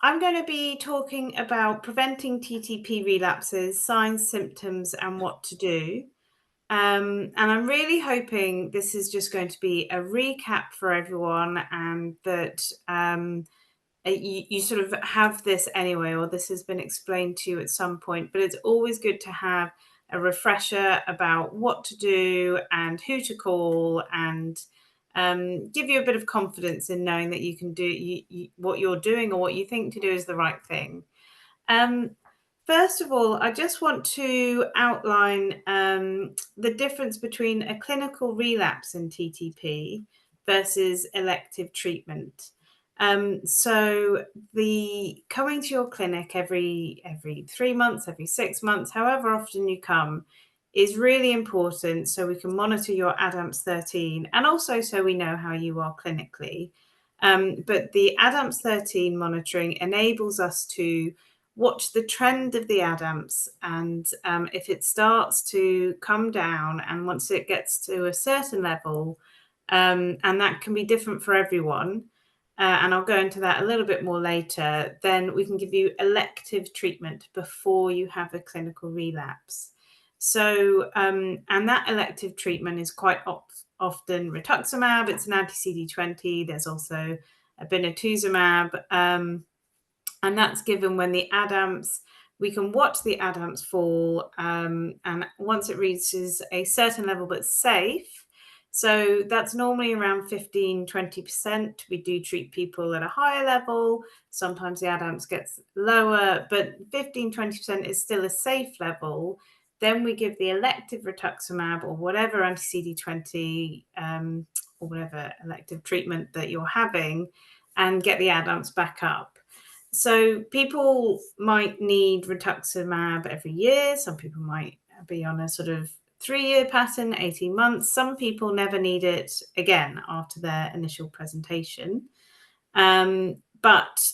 I'm going to be talking about preventing TTP relapses, signs, symptoms, and what to do. And I'm really hoping this is just going to be a recap for everyone and that you sort of have this anyway, or this has been explained to you at some point. But it's always good to have a refresher about what to do and who to call and give you a bit of confidence in knowing that you can do what you're doing or what you think to do is the right thing. Um, First of all, I just want to outline the difference between a clinical relapse in TTP versus elective treatment. So the coming to your clinic every 3 months, every 6 months, however often you come, is really important so we can monitor your ADAMTS 13 and also so we know how you are clinically. But the ADAMTS 13 monitoring enables us to watch the trend of the ADAMTS, and if it starts to come down and once it gets to a certain level, and that can be different for everyone, and I'll go into that a little bit more later, then we can give you elective treatment before you have a clinical relapse. So, and that elective treatment is quite often rituximab. It's an anti-CD20. There's also obinutuzumab, and that's given when the ADAMTS, we can watch the ADAMTS fall, and once it reaches a certain level but safe, so that's normally around 15-20%. We do treat people at a higher level. Sometimes the ADAMTS gets lower, but 15-20% is still a safe level. Then we give the elective rituximab or whatever anti-CD20 or whatever elective treatment that you're having and get the ADAMTS back up. So people might need rituximab every year. Some people might be on a sort of 3-year pattern, 18 months. Some people never need it again after their initial presentation. But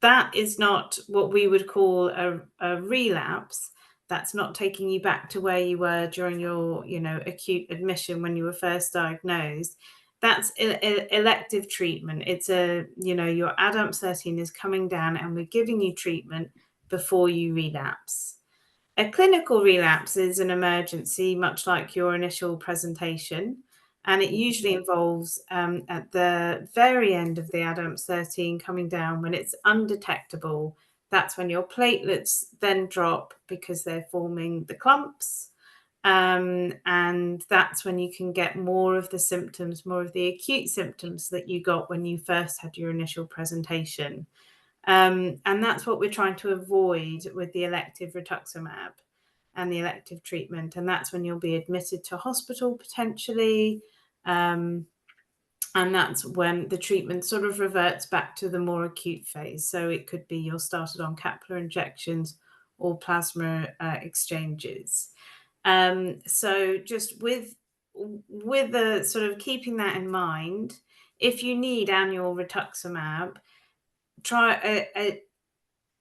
that is not what we would call a relapse. That's not taking you back to where you were during your, acute admission when you were first diagnosed. That's elective treatment. It's your ADAMTS 13 is coming down and we're giving you treatment before you relapse. A clinical relapse is an emergency, much like your initial presentation, and it usually involves at the very end of the ADAMTS 13 coming down when it's undetectable. That's when your platelets then drop because they're forming the clumps. And that's when you can get more of the symptoms, more of the acute symptoms that you got when you first had your initial presentation. And that's what we're trying to avoid with the elective rituximab and the elective treatment. And that's when you'll be admitted to hospital potentially. And that's when the treatment sort of reverts back to the more acute phase. So it could be you're started on capillary injections or plasma exchanges. So just with the sort of keeping that in mind, if you need annual rituximab,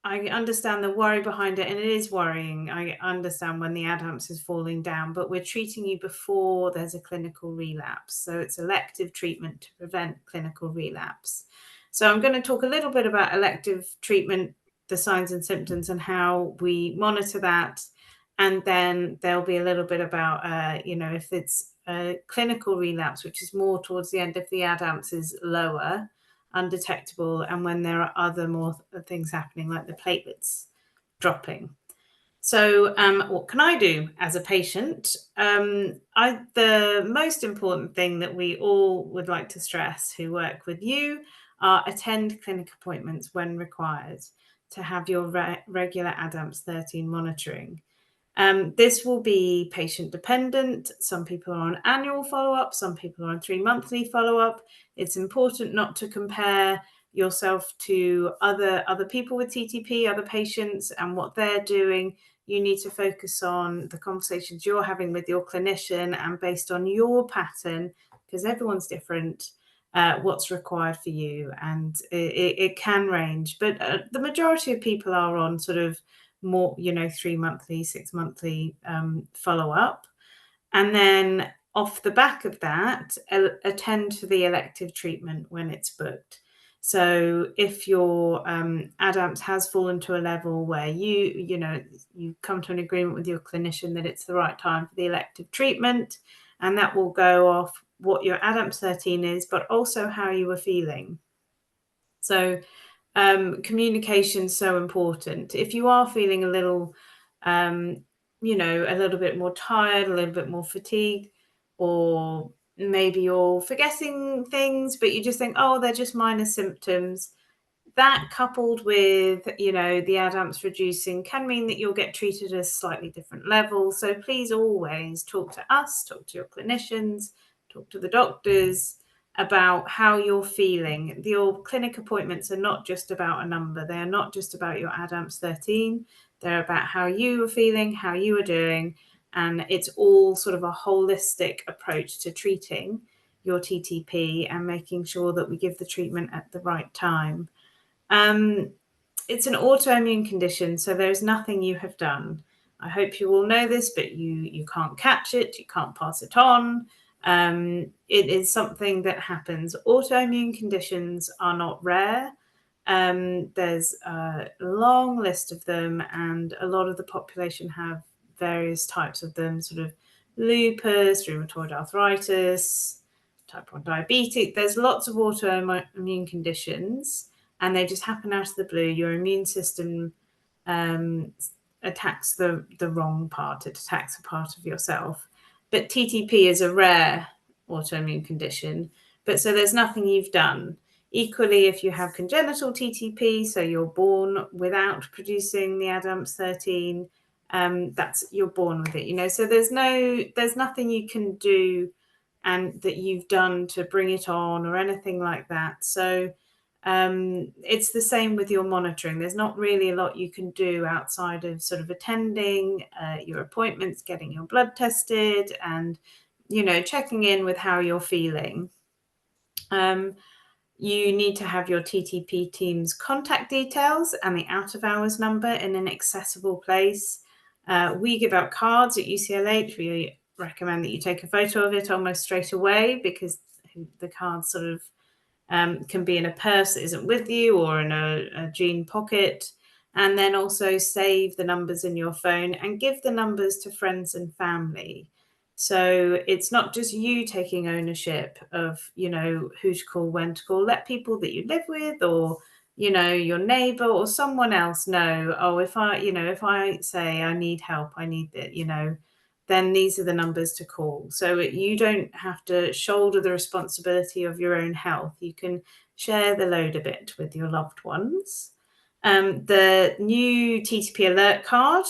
I understand the worry behind it, and it is worrying. I understand when the ADAMTS is falling down, but we're treating you before there's a clinical relapse. So it's elective treatment to prevent clinical relapse. So I'm going to talk a little bit about elective treatment, the signs and symptoms, and how we monitor that. And then there'll be a little bit about, if it's a clinical relapse, which is more towards the end if the ADAMTS is lower, undetectable, and when there are other more things happening like the platelets dropping. So what can I do as a patient? The most important thing that we all would like to stress who work with you are attend clinic appointments when required to have your regular ADAMTS 13 monitoring. This will be patient dependent. Some people are on annual follow-up, some people are on 3-monthly follow-up. It's important not to compare yourself to other people with TTP, other patients, and what they're doing. You need to focus on the conversations you're having with your clinician and based on your pattern, because everyone's different, what's required for you. And it can range, but the majority of people are on sort of more, 3-monthly, 6-monthly follow-up. And then off the back of that, attend to the elective treatment when it's booked. So if your ADAMS has fallen to a level where you come to an agreement with your clinician that it's the right time for the elective treatment, and that will go off what your ADAMS 13 is, but also how you were feeling. So communication is so important. If you are feeling a little, a little bit more tired, a little bit more fatigued, or maybe you're forgetting things, but you just think, oh, they're just minor symptoms, that coupled with, the ADAMS reducing can mean that you'll get treated at a slightly different level. So please always talk to us, talk to your clinicians, talk to the doctors about how you're feeling. Your clinic appointments are not just about a number. They are not just about your ADAMS 13. They're about how you are feeling, how you are doing. And it's all sort of a holistic approach to treating your TTP and making sure that we give the treatment at the right time. It's an autoimmune condition, so there's nothing you have done. I hope you all know this, but you can't catch it, you can't pass it on. It is something that happens. Autoimmune conditions are not rare. There's a long list of them, and a lot of the population have various types of them, sort of lupus, rheumatoid arthritis, type 1 diabetes. There's lots of autoimmune conditions, and they just happen out of the blue. Your immune system attacks the wrong part. It attacks a part of yourself. But TTP is a rare autoimmune condition, but so there's nothing you've done. Equally, if you have congenital TTP, so you're born without producing the ADAMS 13, you're born with it, so there's nothing you can do and that you've done to bring it on or anything like that. So it's the same with your monitoring. There's not really a lot you can do outside of sort of attending your appointments, getting your blood tested, and checking in with how you're feeling. You need to have your TTP team's contact details and the out of hours number in an accessible place. We give out cards at UCLH. We recommend that you take a photo of it almost straight away, because the cards sort of can be in a purse that isn't with you, or in a jean pocket. And then also save the numbers in your phone and give the numbers to friends and family. So it's not just you taking ownership of, who to call, when to call. Let people that you live with, or, your neighbor or someone else know, oh, if I say I need help, I need that, then these are the numbers to call. So you don't have to shoulder the responsibility of your own health. You can share the load a bit with your loved ones. The new TTP alert card,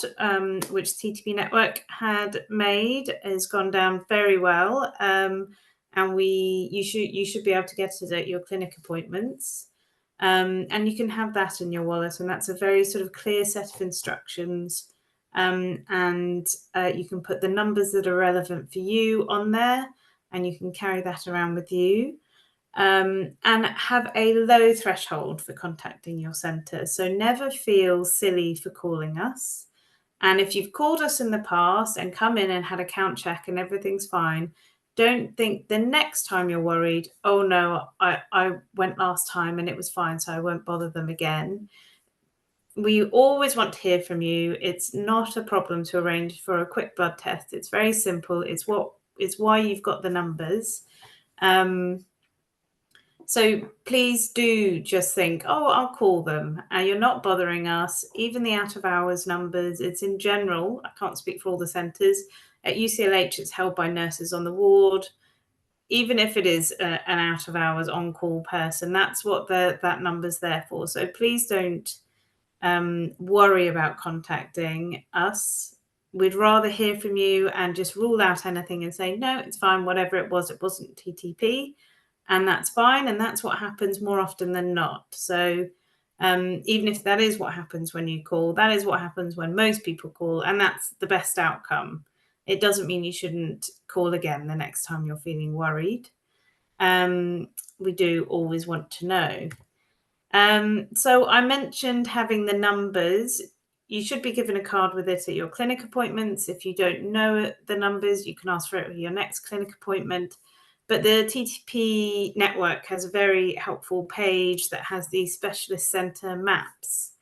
which TTP Network had made, has gone down very well, and you should be able to get it at your clinic appointments, and you can have that in your wallet, and that's a very sort of clear set of instructions, and you can put the numbers that are relevant for you on there, and you can carry that around with you. And have a low threshold for contacting your centre. So never feel silly for calling us. And if you've called us in the past and come in and had a count check and everything's fine, don't think the next time you're worried, oh no, I went last time and it was fine, so I won't bother them again. We always want to hear from you. It's not a problem to arrange for a quick blood test. It's very simple. It's why you've got the numbers. So please do just think, oh, I'll call them. You're not bothering us. Even the out of hours numbers, it's in general. I can't speak for all the centres. At UCLH, it's held by nurses on the ward. Even if it is an out of hours on-call person, that's what that number's there for. So please don't worry about contacting us. We'd rather hear from you and just rule out anything and say, no, it's fine, whatever it wasn't TTP. And that's fine. And that's what happens more often than not. So even if that is what happens when you call, that is what happens when most people call. And that's the best outcome. It doesn't mean you shouldn't call again the next time you're feeling worried. We do always want to know. So I mentioned having the numbers. You should be given a card with it at your clinic appointments. If you don't know the numbers, you can ask for it at your next clinic appointment. But the TTP network has a very helpful page that has the specialist centre maps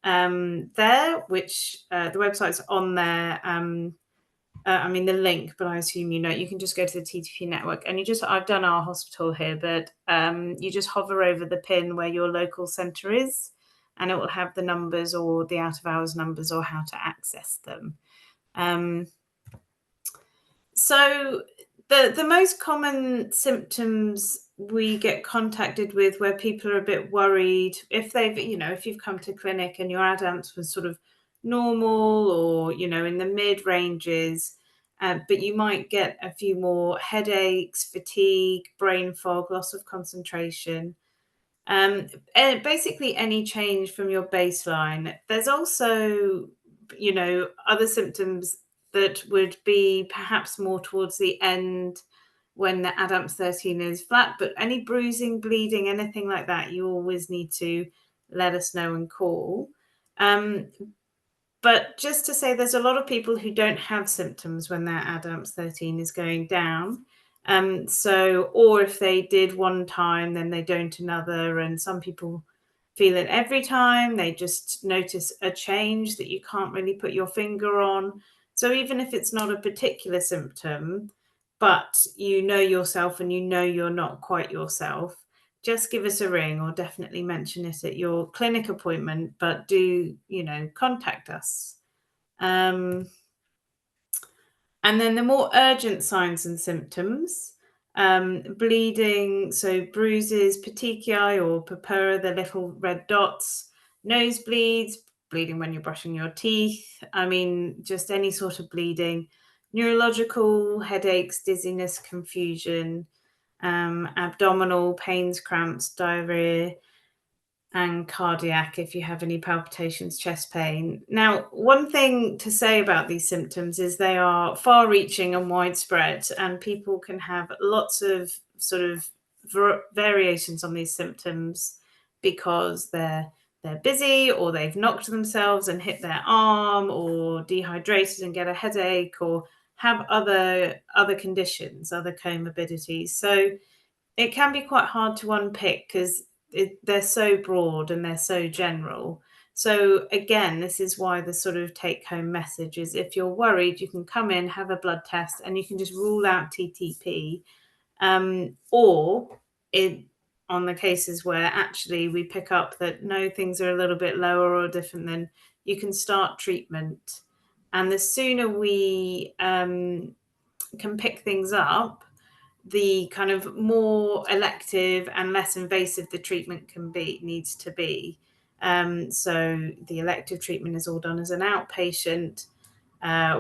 there, which the website's on there. I mean the link, but I assume you can just go to the TTP network and I've done our hospital here, but you just hover over the pin where your local centre is, and it will have the numbers or the out of hours numbers or how to access them. So the most common symptoms we get contacted with where people are a bit worried, if you've come to clinic and your ADAMS was sort of normal or, in the mid ranges, but you might get a few more headaches, fatigue, brain fog, loss of concentration, and basically any change from your baseline. There's also, other symptoms that would be perhaps more towards the end when the ADAMS 13 is flat, but any bruising, bleeding, anything like that, you always need to let us know and call. But just to say, there's a lot of people who don't have symptoms when their ADAMS 13 is going down. Or if they did one time, then they don't another. And some people feel it every time. They just notice a change that you can't really put your finger on. So even if it's not a particular symptom, but you know yourself and you know you're not quite yourself, just give us a ring or definitely mention it at your clinic appointment, but do, contact us. And then the more urgent signs and symptoms, bleeding, so bruises, petechiae or purpura, the little red dots, nosebleeds, bleeding when you're brushing your teeth. I mean, just any sort of bleeding, neurological, headaches, dizziness, confusion, abdominal pains, cramps, diarrhea, and cardiac if you have any palpitations, chest pain. Now, one thing to say about these symptoms is they are far reaching and widespread, and people can have lots of sort of variations on these symptoms because they're busy, or they've knocked themselves and hit their arm, or dehydrated and get a headache, or have other conditions, other comorbidities. So it can be quite hard to unpick because they're so broad and they're so general. So again, this is why the sort of take-home message is, if you're worried, you can come in, have a blood test, and you can just rule out TTP. Or on the cases where actually we pick up that no, things are a little bit lower or different, then you can start treatment. And the sooner we can pick things up, the kind of more elective and less invasive the treatment needs to be. So the elective treatment is all done as an outpatient.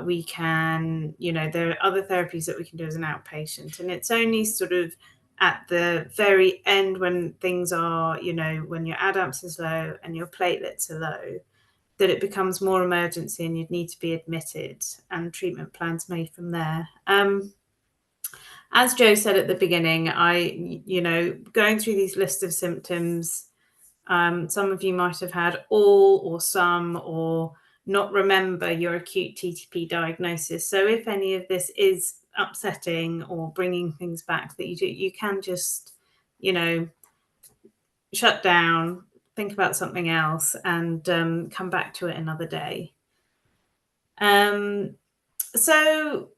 We can, there are other therapies that we can do as an outpatient, and it's only sort of at the very end when things are, when your ADAMS is low and your platelets are low, that it becomes more emergency and you'd need to be admitted, and treatment plans made from there. As Joe said at the beginning, going through these list of symptoms, some of you might have had all or some, or not remember your acute TTP diagnosis. So if any of this is upsetting or bringing things back that you can just, shut down, think about something else, and come back to it another day. So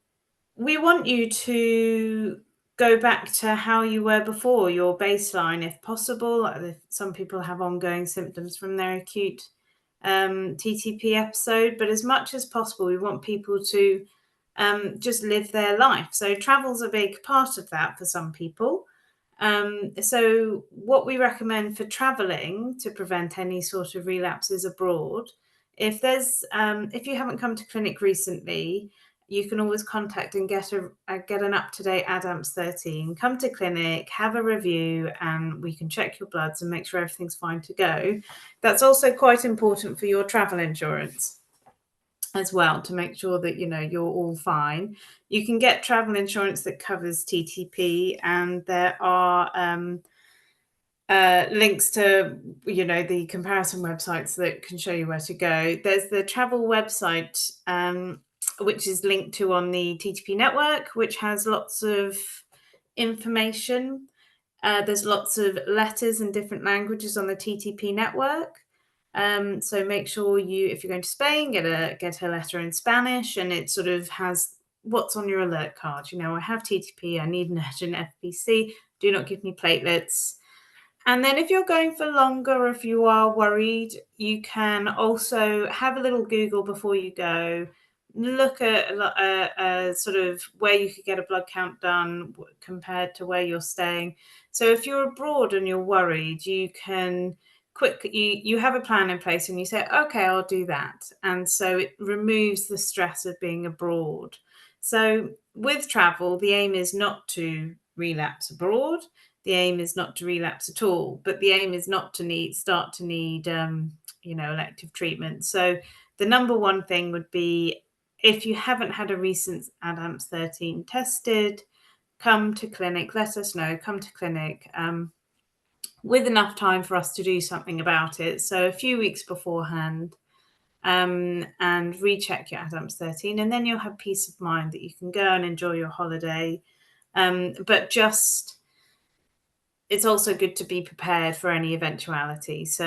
we want you to go back to how you were before, your baseline, if possible. Some people have ongoing symptoms from their acute TTP episode, but as much as possible, we want people to just live their life. So travel's a big part of that for some people. So what we recommend for traveling to prevent any sort of relapses abroad, if you haven't come to clinic recently, you can always contact and get an up-to-date ADAMS 13. Come to clinic, have a review, and we can check your bloods and make sure everything's fine to go. That's also quite important for your travel insurance as well, to make sure that you're all fine. You can get travel insurance that covers TTP, and there are links to the comparison websites that can show you where to go. There's the travel website, which is linked to on the TTP network, which has lots of information. There's lots of letters in different languages on the TTP network. So make sure if you're going to Spain, get a letter in Spanish, and it sort of has what's on your alert card. I have TTP, I need an urgent FBC, do not give me platelets. And then if you're going for longer, if you are worried, you can also have a little Google before you go. Look at sort of where you could get a blood count done compared to where you're staying. So if you're abroad and you're worried, you can you have a plan in place and you say, okay, I'll do that. And so it removes the stress of being abroad. So with travel, the aim is not to relapse abroad. The aim is not to relapse at all, but the aim is not to start to need elective treatment. So the number one thing would be, if you haven't had a recent ADAMTS 13 tested, come to clinic, let us know, come to clinic with enough time for us to do something about it. So a few weeks beforehand, and recheck your ADAMTS 13, and then you'll have peace of mind that you can go and enjoy your holiday. But it's also good to be prepared for any eventuality. So,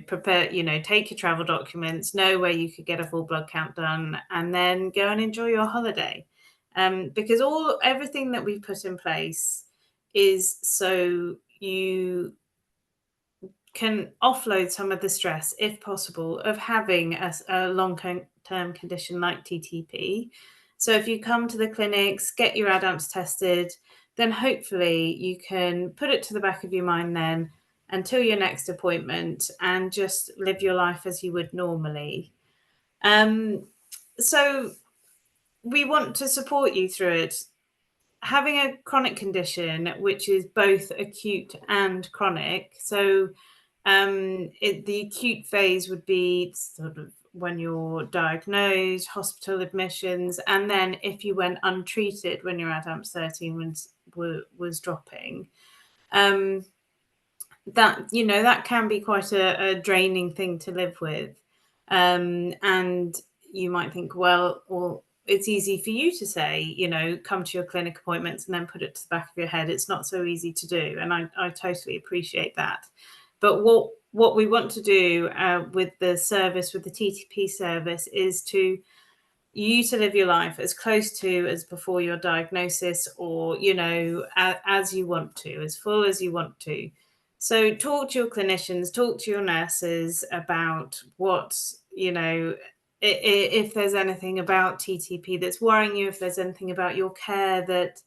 prepare, take your travel documents, know where you could get a full blood count done, and then go and enjoy your holiday. Because everything that we've put in place is so you can offload some of the stress, if possible, of having a long-term condition like TTP. So if you come to the clinics, get your ADAMTS tested, then hopefully you can put it to the back of your mind then until your next appointment and just live your life as you would normally. So we want to support you through it. Having a chronic condition, which is both acute and chronic, so the acute phase would be sort of when you're diagnosed, hospital admissions, and then if you went untreated when your ADAMTS 13 was dropping, that can be quite a draining thing to live with. And you might think, well, it's easy for you to say, come to your clinic appointments and then put it to the back of your head. It's not so easy to do. And I totally appreciate that. But what we want to do with the service, with the TTP service, is to live your life as close to as before your diagnosis, or, as you want to, as full as you want to. So talk to your clinicians, talk to your nurses about what, if there's anything about TTP that's worrying you, if there's anything about your care that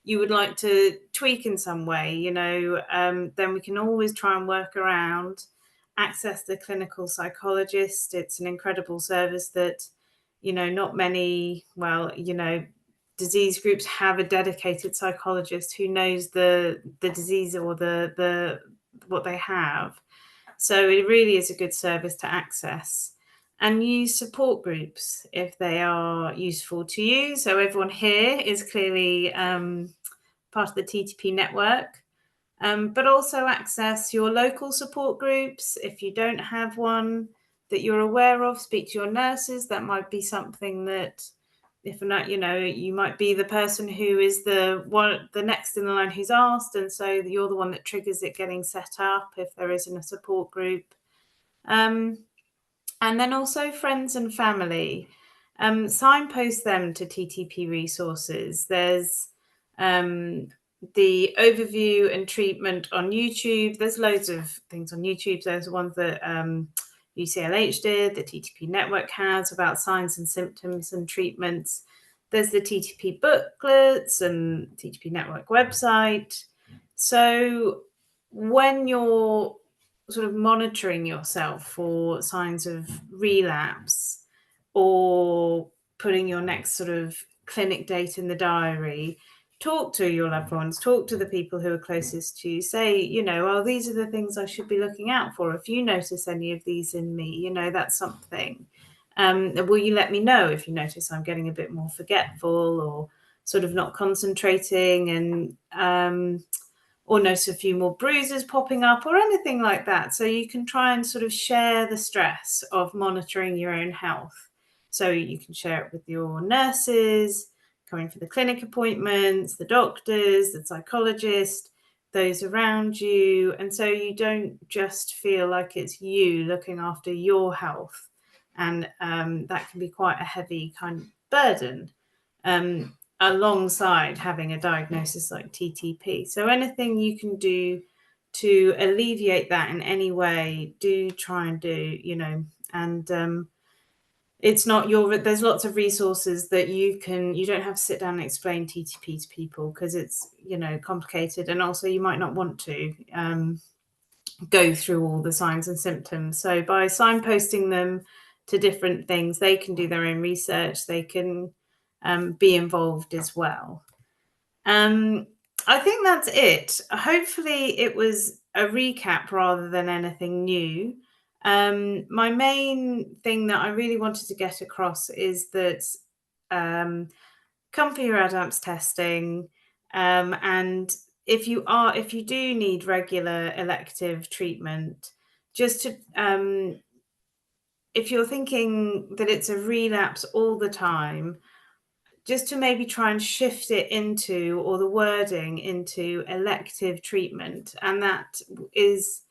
you would like to tweak in some way, then we can always try and work around. Access the clinical psychologist. It's an incredible service that, not many, disease groups have a dedicated psychologist who knows the disease or the what they have. So it really is a good service to access. And use support groups if they are useful to you. So everyone here is clearly part of the TTP network, but also access your local support groups. If you don't have one that you're aware of, speak to your nurses. That might be something that, if not, you might be the person who is the next in the line who's asked, and so you're the one that triggers it getting set up if there isn't a support group. And then also friends and family. Signpost them to TTP resources. There's the overview and treatment on YouTube. There's loads of things on YouTube. There's ones that UCLH did, the TTP network has, about signs and symptoms and treatments. There's the TTP booklets and TTP network website. So when you're sort of monitoring yourself for signs of relapse, or putting your next sort of clinic date in the diary, talk to your loved ones, talk to the people who are closest to you, say, these are the things I should be looking out for. If you notice any of these in me, that's something. Will you let me know if you notice I'm getting a bit more forgetful, or sort of not concentrating, and or notice a few more bruises popping up, or anything like that. So you can try and sort of share the stress of monitoring your own health. So you can share it with your nurses, coming for the clinic appointments, the doctors, the psychologist, those around you. And so you don't just feel like it's you looking after your health. And that can be quite a heavy kind of burden alongside having a diagnosis like TTP. So anything you can do to alleviate that in any way, do try and do, and it's not there's lots of resources that you don't have to sit down and explain TTP to people because it's, complicated. And also you might not want to go through all the signs and symptoms. So by signposting them to different things, they can do their own research. They can be involved as well. I think that's it. Hopefully it was a recap rather than anything new. My main thing that I really wanted to get across is that come for your ADAPS testing, and if you do need regular elective treatment, just to if you're thinking that it's a relapse all the time, just to maybe try and shift it into, or the wording into, elective treatment. And that is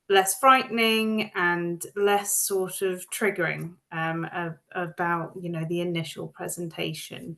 less frightening and less sort of triggering about, the initial presentation.